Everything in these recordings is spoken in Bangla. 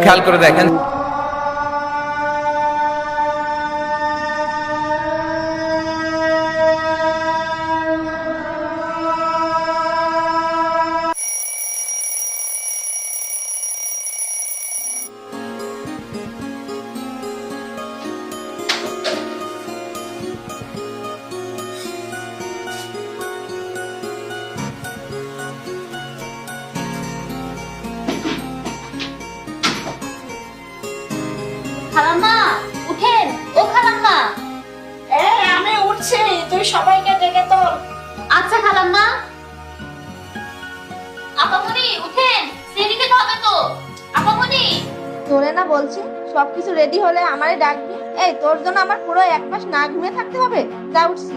খেয়াল করে দেখেন। খালাম্মা উঠেন, ও খালাম্মা। আমি উঠছি, তুই সবাইকে ডেকে তোর। আচ্ছা খালাম্মা। আপামনি উঠেন, সেরি খেতে হবে তো। আপামনি তোরে না বলছি সবকিছু রেডি হলে আমারে ডাকবি। এই তোর জন্য আমার পুরো এক মাস না ঘুমিয়ে থাকতে হবে। যা উঠছি।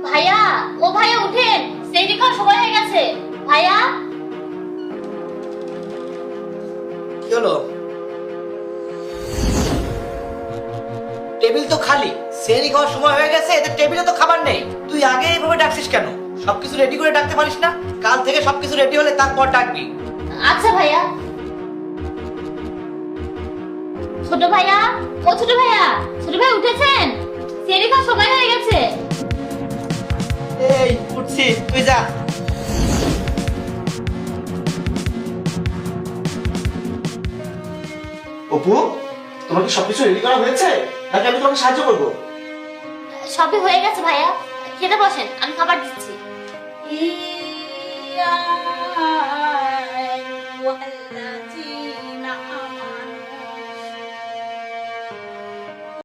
ভাইয়া, ও ভাইয়া উঠেন, সেরি খাওয়ার সময় হয়ে গেছে। ভাইয়া কি হলো? টেবিল তো খালি, সেরি খাওয়ার সময় হয়ে গেছে, এদের টেবিলে তো খাবার নেই। তুই আগে এইভাবে ডাকছিস কেন? সবকিছু রেডি করে ডাকতে পারিস না? কাল থেকে সবকিছু রেডি হলে তারপর ডাকবি। আচ্ছা ভাইয়া। ছোট ভাইয়া, ও ছোট ভাইয়া, ছোট ভাই উঠেছেন? সেরি খাওয়ার সময় হয়ে গেছে। এই উঠছি, তুই যা। অপু, তোমার কি সবকিছু রেডি করা হয়েছে নাকি আমি তোমাকে সাহায্য করবো? সবই হয়ে গেছে ভাইয়া, খেতে বসেন, আমি খাবার দিচ্ছি। ইয়া